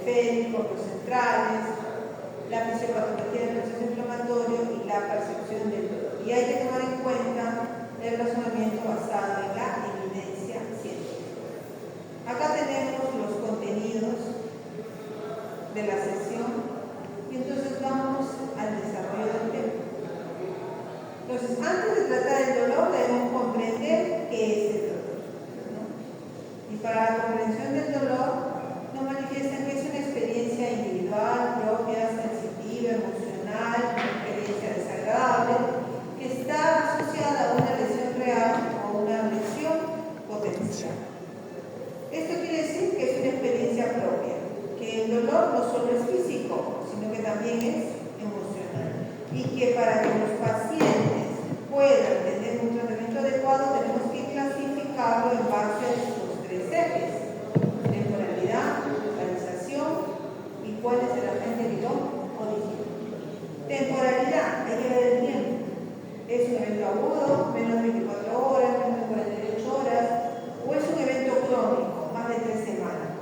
periféricos, los centrales, la fisiopatología del proceso inflamatorio y la percepción del dolor. Y hay que tomar en cuenta el razonamiento basado en la evidencia científica. Acá tenemos los contenidos de la sesión y entonces vamos al desarrollo del tema. Entonces, antes de tratar el dolor, debemos comprender qué es el dolor, ¿no? Y para la comprensión del dolor, nos manifiestan que es una experiencia individual, propia, sensitiva, emocional, una experiencia desagradable, que está asociada a una lesión real o una lesión potencial. Esto quiere decir que es una experiencia propia, que el dolor no solo es físico, sino que también es emocional. Y que para que los pacientes puedan tener un tratamiento adecuado, tenemos que clasificarlo en base a estos tres ejes: temporalidad, localización y cuál es el agente original. Temporalidad, hay que ver el tiempo. ¿Es un evento agudo, menos de 24 horas, menos de 48 horas? ¿O es un evento crónico, más de 3 semanas?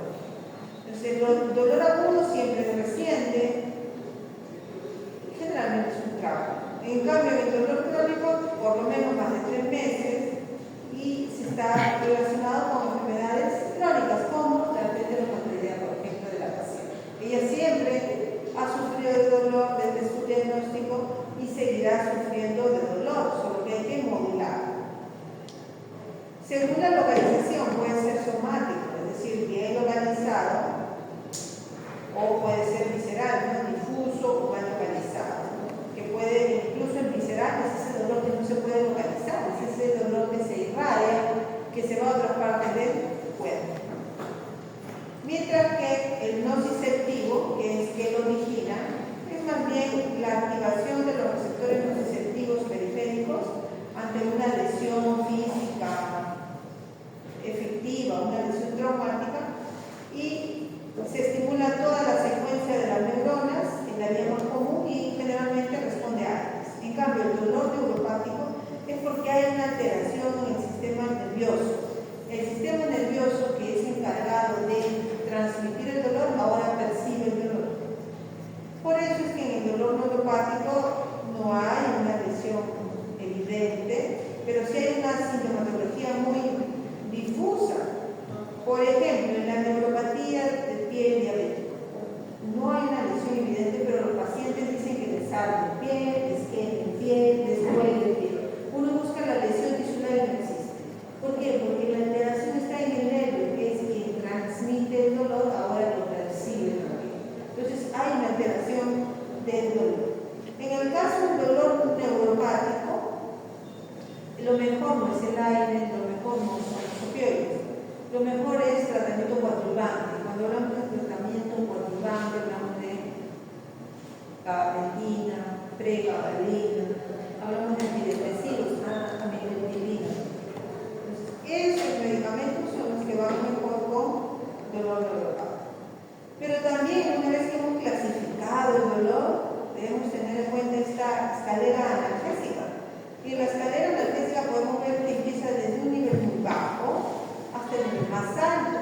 Entonces, el dolor agudo siempre es reciente, generalmente es un trauma. En cambio, el dolor crónico, por lo menos más de 3 meses, y se está relacionado con enfermedades crónicas, como la arteriosclerosis, por ejemplo, de la paciente. Ella siempre ha sufrido de dolor desde su diagnóstico y seguirá sufriendo de dolor, solo que hay que modularlo. Según la localización, puede ser somático, es decir, bien localizado, o puede ser visceral, ¿no? Difuso o mal localizado, ¿no? Que puede, incluso en visceral, es ese dolor que no se puede localizar, es ese dolor que se irradia, que se va a otras partes del cuerpo. Mientras que el nociceptivo, que es que lo origina, es más bien la activación de los receptores nociceptivos periféricos ante una lesión física efectiva, una lesión traumática, y se estimula toda la secuencia de las neuronas en la vía más común y generalmente responde antes. En cambio, el dolor neuropático es porque hay una alteración en el sistema nervioso. El sistema nervioso, que es encargado de transmitir el dolor, ahora percibe el dolor. Por eso es que en el dolor neuropático no hay una lesión evidente, pero sí hay una sintomatología muy difusa. Por ejemplo, en la neuropatía de pie diabético, no hay una lesión evidente, pero los pacientes dicen que les arde el pie, les quema el pie, les duele el pie. Uno busca la lesión tisular y no existe. ¿Por qué? Porque la alteración está en el nervio, que es quien transmite el dolor, ahora lo percibe también. Entonces hay una alteración del dolor. En el caso del dolor neuropático, lo mejor no es el aire, lo mejor no son los opioides. Lo mejor es tratamiento coadyuvante. Cuando hablamos de tratamiento coadyuvante, hablamos de gabapentina, pregabalina, hablamos de antidepresivos, amilotilina. Esos medicamentos son los que van mejor con dolor neuropático. Pero también, una vez que hemos clasificado el dolor, debemos tener en cuenta esta escalera analgésica. Y en la escalera analgésica podemos ver que empieza desde un nivel muy bajo hasta el nivel más alto.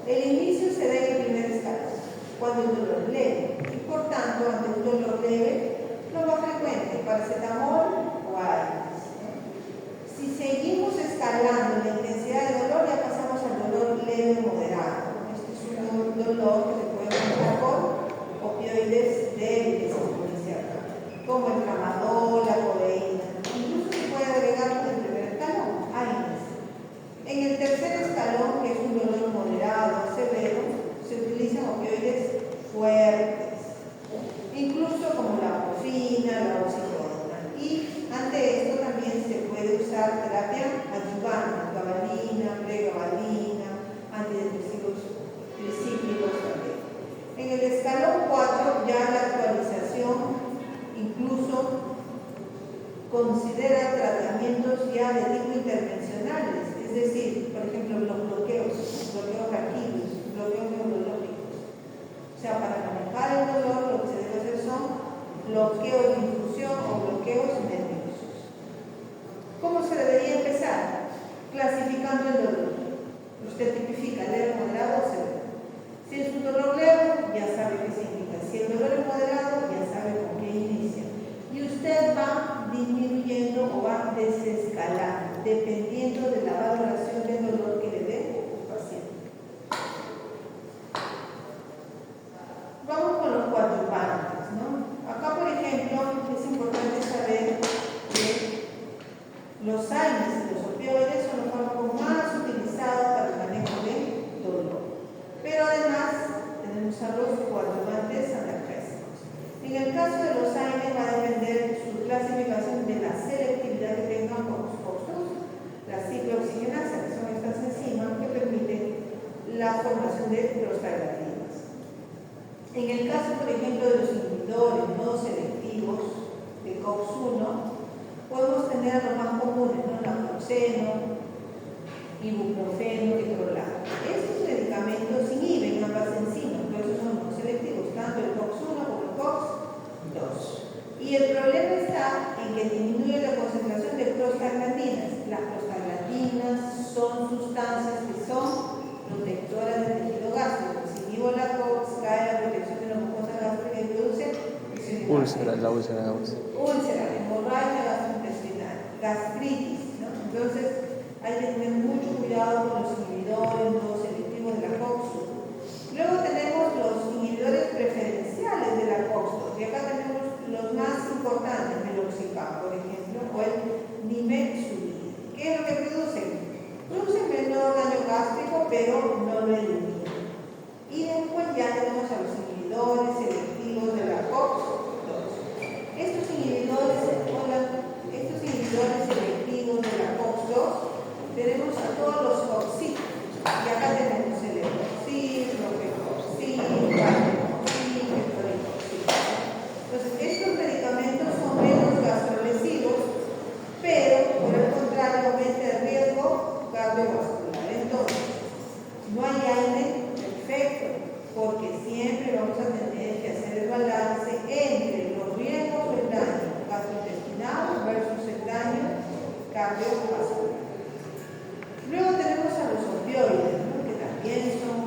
El inicio se da en el primer escalón, cuando el dolor leve. Y por tanto, ante un dolor leve, lo más frecuente, paracetamol o ARS. Si seguimos escalando la intensidad de dolor, ya pasamos al dolor leve moderado. Este es un dolor que se puede encontrar con opioides débiles, como el tramadol, la codeína. Incluso se puede agregar el primer escalón, AINES. En el tercer escalón, que es un dolor moderado, severo, se utilizan opioides fuertes, incluso como la morfina, la oxicodona. Y ante esto también se puede usar terapia adyuvante, gabalina, pregabalina, antidepresivos tricíclicos también. En el escalón 4 ya la actualización incluso considera tratamientos ya de tipo intervencionales, es decir, por ejemplo, los bloqueos raquídeos, bloqueos neurológicos. O sea, para manejar el dolor lo que se debe hacer son bloqueos de infusión o bloqueos nerviosos. ¿Cómo se debería empezar? Clasificando el dolor. Usted tipifica leve, moderado o severo. Si es un dolor leve, ya En el caso, por ejemplo, de los inhibidores no selectivos de COX-1, podemos tener a los más comunes, ¿no? Naproxeno, ibuprofeno, ketorolaco. Estos medicamentos inhiben ambas enzimas, por eso son no selectivos, tanto el COX-1 como el COX-2. Y el problema está en que disminuye la concentración de prostaglandinas. Las prostaglandinas son sustancias que son protectoras del tejido gástrico. Si inhibo la COX, cae la protección de la mucosa gástrica y produce úlcera, úlcera, hemorragia gastrointestinal, gastritis, ¿no? Entonces hay que tener mucho cuidado con los inhibidores no selectivos de la COX-1. Luego tenemos los inhibidores preferenciales de la COX-2 y acá tenemos los más importantes, meloxicam, por ejemplo, o el nimesulide. ¿Qué es lo que producen? Producen menor daño gástrico, pero no lo eliminan. Y después ya tenemos a los inhibidores selectivos de la COX-2. Estos inhibidores selectivos de la COX-2 tenemos a todos los COX-2. Y acá tenemos el epoxid, ropecoxib, valdecoxib, ketorolacoxib. Entonces, estos medicamentos son menos gastrolesivos, pero por el contrario aumenta el riesgo cardiovascular. Entonces, no hay aire perfecto, porque siempre vamos a tener que hacer el balance entre los riesgos del daño gastrointestinal versus el daño cardiovascular. Luego tenemos a los opioides, ¿no? Que también son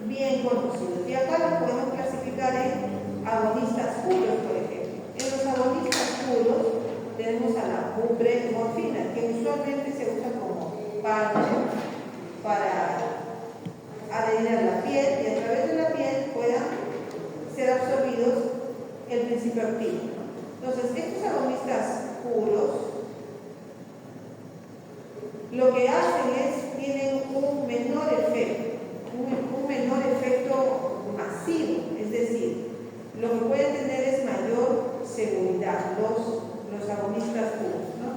bien conocidos. Y acá los podemos clasificar en agonistas puros, por ejemplo. En los agonistas puros tenemos a la buprenorfina, que usualmente se usa como parche para adherir a la piel y a través de la piel puedan ser absorbidos el principio activo. Entonces, estos agonistas puros lo que hacen es, tienen un menor efecto masivo, es decir, lo que pueden tener es mayor seguridad los agonistas puros, ¿no?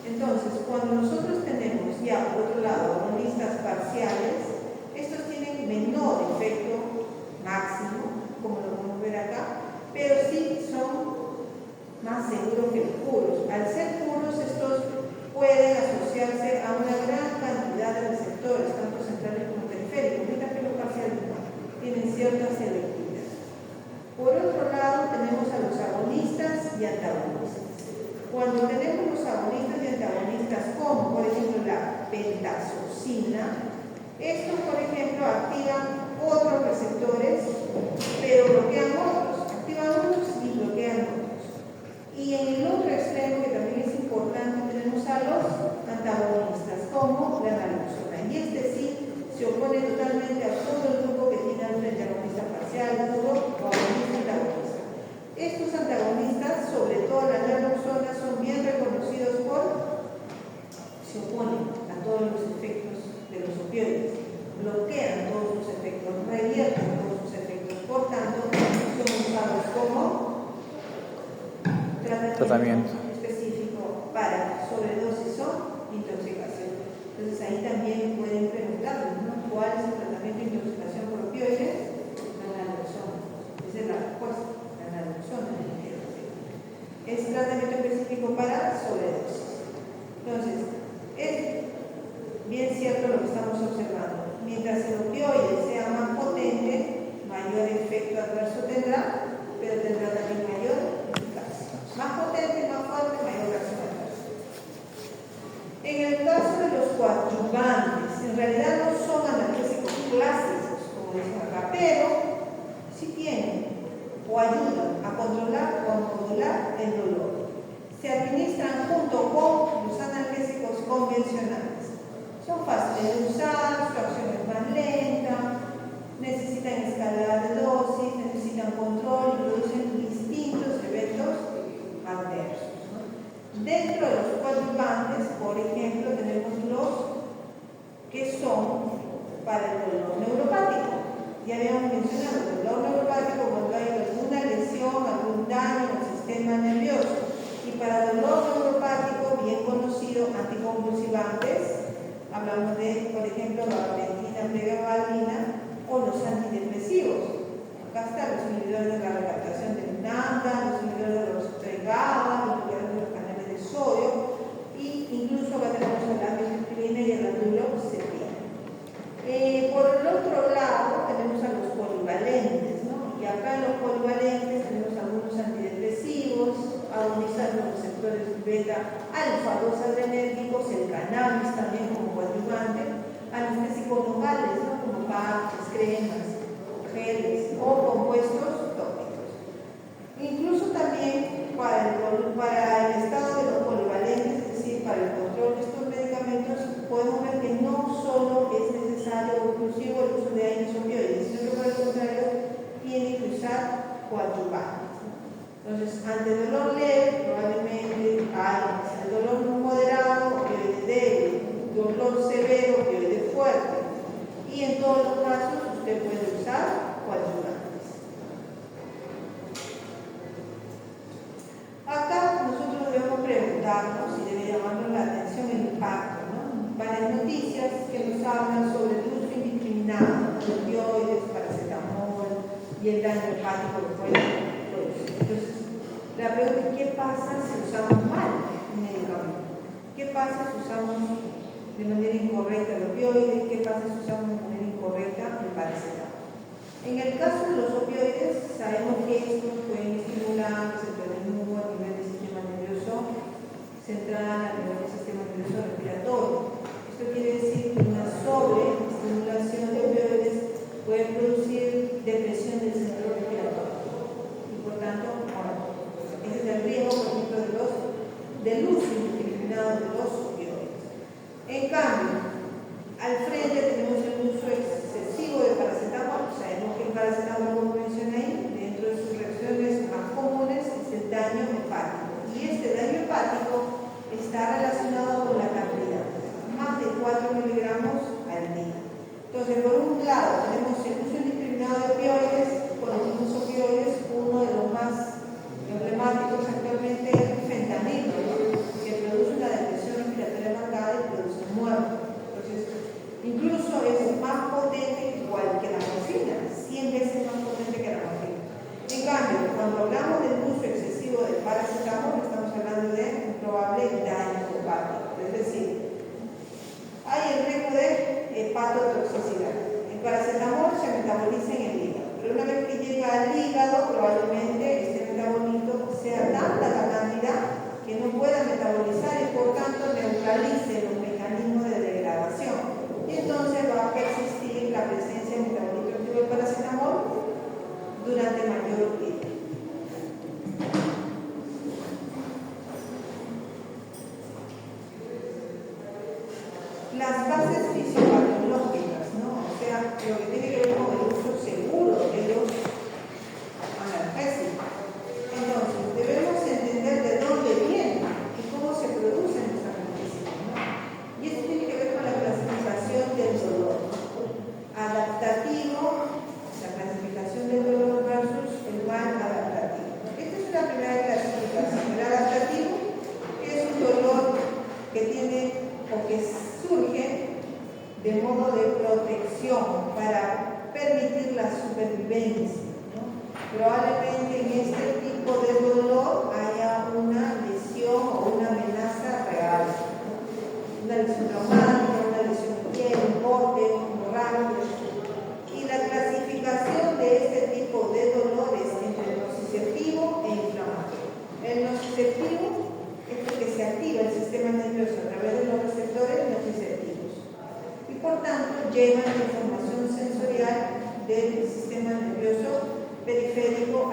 Entonces, cuando nosotros tenemos ya, por otro lado, agonistas parciales, estos tienen menor efecto máximo, como lo podemos ver acá, pero sí son más seguros que los puros. Al ser puros, estos pueden asociarse a una gran cantidad de receptores, tanto centrales como periféricos, mientras que los parciales no, tienen cierta selectividad. Por otro lado, tenemos a los agonistas y antagonistas. Cuando tenemos los agonistas y antagonistas, como por ejemplo la pentazocina, estos, por ejemplo, activan otros receptores, pero bloquean otros, activan unos y bloquean otros. Y en el otro extremo, que también es importante, tenemos a los antagonistas, como la naloxona. Y este sí se opone totalmente a todo el grupo que tiene al frente agonista parcial, duro o agonista antagonista. Estos antagonistas, sobre todo la naloxona, son bien reconocidos se oponen a todos los efectos de los opioides, bloquean todos sus efectos, revierten todos sus efectos, por tanto, son usados como tratamiento específico para sobredosis o intoxicación. Entonces ahí también pueden preguntarles, ¿no? ¿Cuál es el tratamiento de intoxicación por opioides? La naloxona. Esa es la respuesta, la naloxona. Es tratamiento específico para sobredosis. Entonces, es bien cierto lo que estamos observando. Mientras el opioide sea más potente, mayor efecto adverso tendrá, pero tendrá también mayor eficacia. Más potente, más fuerte, mayor reacción adversa. En el caso de los coadyuvantes, en realidad no son analgésicos clásicos, como dicen acá, pero sí tienen o ayudan a controlar o a modular el dolor. Se administran junto con los analgésicos convencionales. Son fáciles de usar, su acción es más lenta, necesitan escalada de dosis, necesitan control y producen distintos eventos adversos, ¿no? Dentro de los coadyuvantes, por ejemplo, tenemos los que son para el dolor neuropático. Ya habíamos mencionado el dolor neuropático cuando hay alguna lesión, algún daño al sistema nervioso. Y para dolor neuropático, bien conocido, anticonvulsivantes, hablamos de, por ejemplo, gabapentina, pregabalina o los antidepresivos. Acá está beta alfa, dos adrenérgicos, el cannabis también como coadyuvante, anestésicos locales, ¿no? Como parches, cremas, geles o compuestos tópicos. Incluso también para el estado de los polivalentes, es decir, para el control de estos medicamentos, podemos ver que no solo es necesario o exclusivo el uso de AINES opioides, sino que por el contrario tiene que usar coadyuvantes. Entonces, ante dolor leve, probablemente AINES, el dolor moderado, opioide débil, dolor severo, opioide fuerte, y en todos los casos usted puede usar coadyuvantes. Acá nosotros debemos preguntarnos y debe llamarnos la atención el impacto, ¿no? Varias noticias que nos hablan sobre el uso indiscriminado de opioides, paracetamol y el daño hepático que puede producir. Entonces, la pregunta es: ¿qué pasa si usamos mal un medicamento? ¿Qué pasa si usamos de manera incorrecta el opioide? ¿Qué pasa si usamos de manera incorrecta el paracetamol? En el caso de los opioides, sabemos que estos pueden estimular el metabolismo a nivel del sistema nervioso central, a nivel del sistema nervioso respiratorio. Esto quiere decir que una sobreestimulación de opioides puede producir depresión del centro respiratorio. Y por tanto, bueno, ese es el riesgo, por ejemplo, del uso indiscriminado de los opioides. En cambio, al frente tenemos el uso excesivo de paracetamol. Sabemos que el paracetamol, como mencioné ahí, dentro de sus reacciones más comunes es el daño hepático. Y este daño hepático está relacionado con la cantidad, más de 4 miligramos al día. Entonces, por un lado, tenemos el uso indiscriminado de opioides. Con los mismos opioides, uno de los más emblemáticos actualmente es el fentanilo, ¿no? Que produce una depresión respiratoria marcada y produce muerte. Incluso es más potente que la morfina, 100 veces más potente que la morfina. En cambio, cuando hablamos del uso excesivo del paracetamol, estamos hablando de un probable daño hepático. Es decir, hay el riesgo de hepatotoxicidad. El paracetamol se metaboliza en el hígado, pero una vez que llega al hígado, probablemente este metabolito sea tanta la cantidad que no pueda metabolizar y por tanto neutralice los mecanismos de degradación. Y entonces va a persistir la presencia de metabolito activo del paracetamol durante mayor tiempo. Las bases fisiopatológicas, ¿no? O sea, lo que tiene que ver con el uso seguro de los analgésicos. Entonces, debemos entender de dónde vienen y cómo se producen los analgésicos, ¿no? Y esto tiene que ver con la clasificación del dolor. Adaptativo, la clasificación del dolor versus el mal adaptativo. Esta es la primera clasificación. El adaptativo es un dolor que tiene o que surge de modo de protección para permitir la supervivencia, ¿no? Probablemente en este tipo de dolor haya una lesión o una amenaza real, ¿no? Una lesión traumática, una lesión de piel, un corte, un hemorragia. Y la clasificación de este tipo de dolores entre nociceptivo e inflamatorio. El nociceptivo es porque se activa el sistema nervioso a través de los receptores nociceptivos y por tanto lleva la información sensorial del sistema nervioso periférico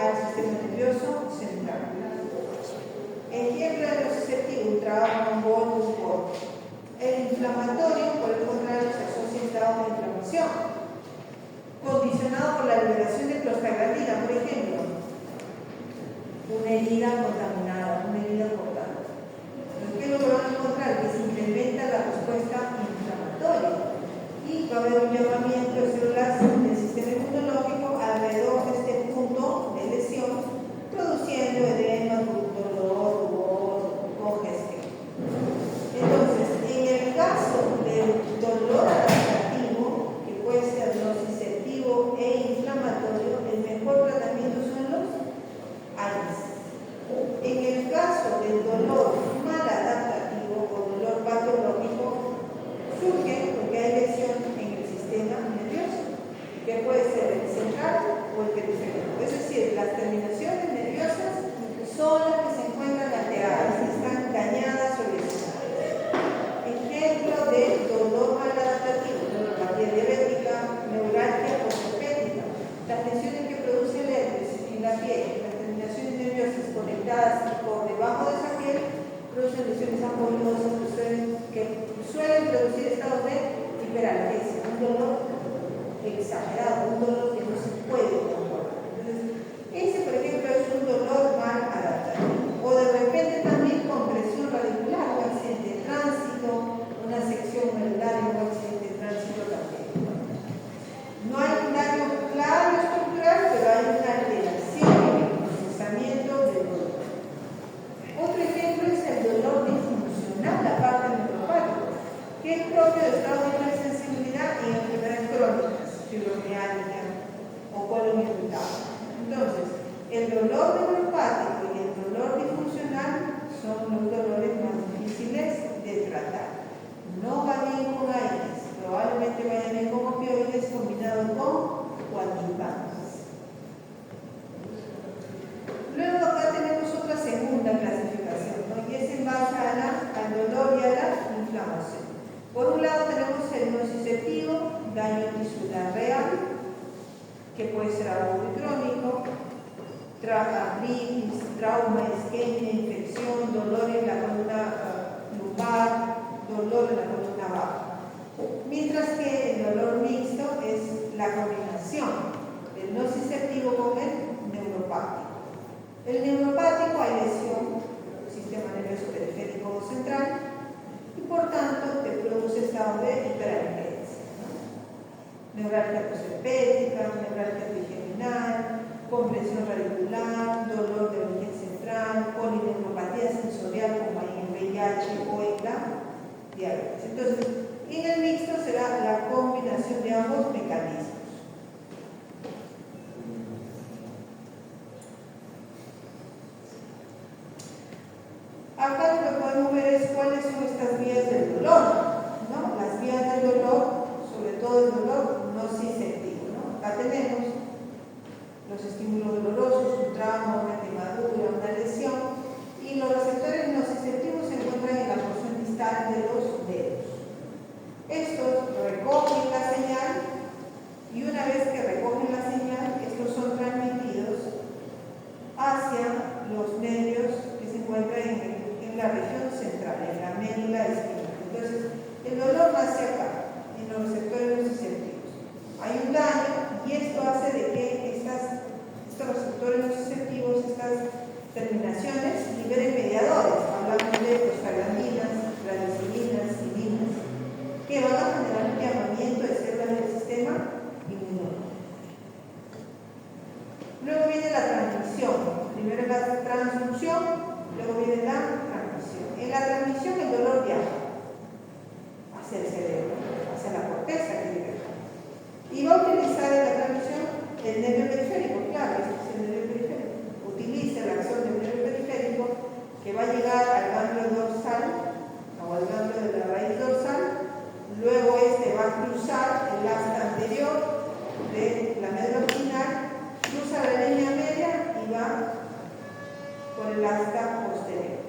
apoyosas que suelen producir estados de hiperalgesia, un dolor exagerado, un dolor que no se puede controlar. Entonces, ese, por ejemplo, es un dolor mal adaptativo. O de repente también compresión radicular, un accidente de tránsito, una sección medular y un accidente de tránsito también. No hay un daño claro estructural, pero hay una alteración en el procesamiento del dolor. Otro ejemplo es el dolor disfuncional, la parte neuropática, que es propio de estado de hipersensibilidad y enfermedades crónicas, fibromialgia o colon irritable. Entonces, el dolor neuropático y el dolor disfuncional son los dolores más difíciles de tratar. No va bien con AINES, probablemente vaya bien con opioides combinados con coadyuvantes. Luego acá tenemos otra segunda clasificación, ¿no? Y es en base al dolor y a la inflamación. Por un lado tenemos el nociceptivo, daño tisular real, que puede ser agudo y crónico, artritis, trauma, isquemia, infección, dolor en la columna lumbar, dolor en la columna baja. Mientras que el dolor mixto es la combinación del nociceptivo con el neuropático. El neuropático hay lesión del sistema nervioso periférico o central y por tanto te produce estado de hiperalgesia, ¿no? Neuralgia posherpética, neuralgia trigeminal, compresión radicular, dolor de origen central, polineuropatía sensorial como en VIH o en la diabetes. Entonces, en el mixto será la combinación de ambos mecanismos. Acá lo que podemos ver es cuáles son estas vías del dolor, ¿no? Las vías del dolor, sobre todo el dolor nociceptivo, ¿no? Acá tenemos los estímulos dolorosos, un trauma, una quemadura, una lesión, y los receptores nociceptivos se encuentran en la porción distal de los dedos. Estos recogen la señal y una vez que recogen la señal, estos son transmitidos hacia los nervios que se encuentran en la región central, en la médula espinal. Entonces, el dolor nace acá, en los receptores nociceptivos. Hay un daño y esto hace de que estos receptores nociceptivos, estas terminaciones, liberen mediadores, hablamos de prostaglandinas, granulocinas, cilinas, que van a generar un llamamiento de células del sistema inmunológico. Luego viene la transmisión. Primero es la transducción, luego viene la transmisión. En la transmisión el dolor viaja hacia el cerebro, hacia la corteza que viaja. Y va a utilizar en la transmisión el nervio periférico, claro, este es el nervio periférico. Utiliza la acción del nervio periférico que va a llegar al ganglio dorsal o al ganglio de la raíz dorsal. Luego este va a cruzar el asta anterior de la médula espinal, cruza la línea media y va por el asta posterior.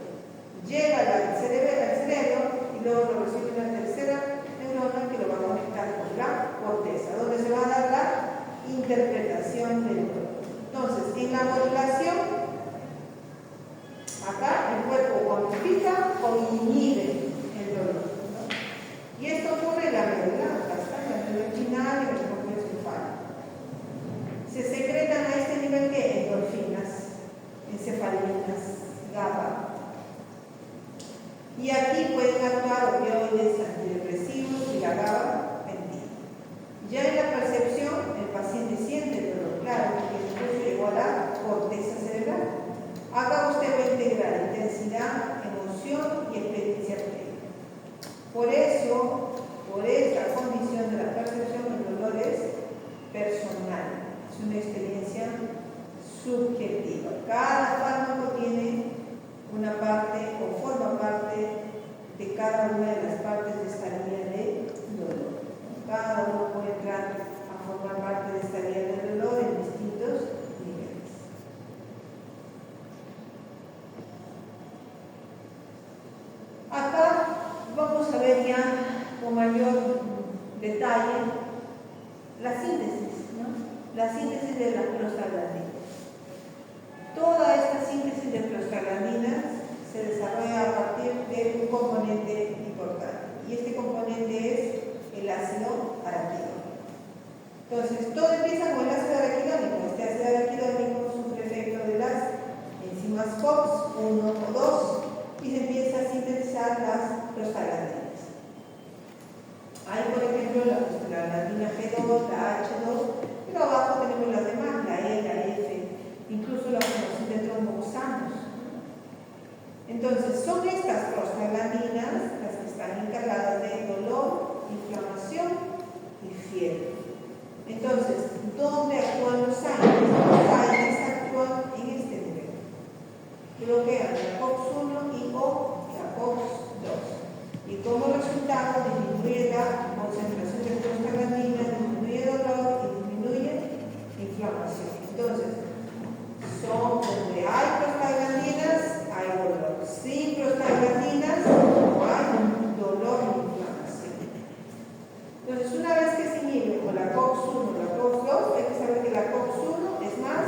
Llega al cerebro y luego lo recibe una tercera neurona que lo va a conectar con la corteza, donde se va a dar la interpretación del dolor. Entonces, en la modulación, acá el cuerpo cuantifica o inhibe el dolor, ¿no? Y esto ocurre en la médula, en la médula espinal y en el complejo encefálico. Se secretan a este nivel que endorfinas, encefalinas, GABA. Y aquí pueden actuar opioides, antidepresivos y la gabapentina. Ya en la percepción, el paciente siente el dolor, claro, porque incluso llegó a la corteza cerebral. Acá usted va a integrar intensidad, emoción y experiencia previa. Por eso, por esta condición de la percepción, el dolor es personal, es una experiencia subjetiva. Cada fármaco tiene una parte o forma parte de cada una de las partes de esta guía de dolor. Cada uno puede entrar a formar parte de esta guía de dolor en distintos niveles. Acá vamos a ver ya con mayor detalle la síntesis, ¿no? La síntesis de las prostaglandinas. Toda esta síntesis de prostaglandinas se desarrolla a partir de un componente importante. Y este componente es el ácido araquidónico. Entonces, todo empieza con el ácido araquidónico. Este ácido araquidónico sufre efecto de las enzimas COX 1 o 2 y se empieza a sintetizar las prostaglandinas. Hay, por ejemplo, la prostaglandina G2, la H2, pero abajo tenemos las demás, la E, la F, incluso la formación de tromboxanos. Entonces, son estas prostaglandinas las que están encargadas de dolor, inflamación y fiebre. Entonces, ¿dónde actúan los AINES? Los AINES actúan en este nivel. Bloquean la COX-1 y o la COX-2. Y como resultado disminuye la concentración de prostaglandinas, disminuye el dolor y disminuye la inflamación. Entonces, son donde hay prostaglandinas, hay dolor. Sin prostaglandinas no hay dolor ni inflamación. Entonces, una vez que se inhibe con la COX-1 o la COX-2, hay que saber que la COX-1 es más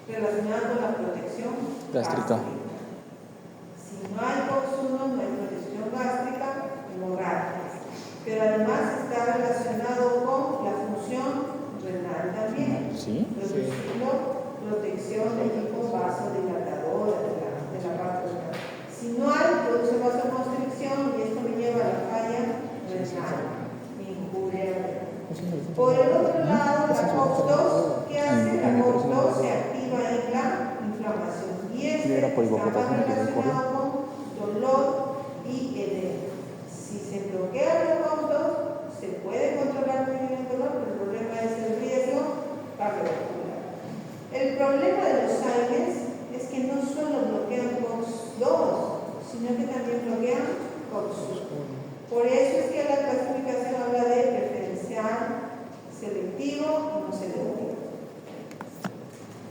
relacionada con la protección gástrica. Si no hay COX-1, no hay protección gástrica, hemorragias. Pero además está relacionado con la función renal también. ¿Sí? Produciendo protección de tipo vasodilatadora de la parte renal. Si no hay, produce vasoconstricción y esto me lleva a la falla renal, injuria. Por el otro lado, la COX-2, ¿qué hace? La COX-2 se activa en la inflamación y está más relacionado con dolor y edema. Si se bloquea la COX-2, se puede controlar muy bien el dolor, pero el problema es el riesgo cardiovascular. El problema de los AINES es que no solo bloquean COX-2, sino que también bloquean COX-1. Por eso es que la clasificación habla de preferencial, selectivo y no selectivo.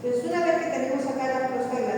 Entonces, una vez que tenemos acá la prostaglandina,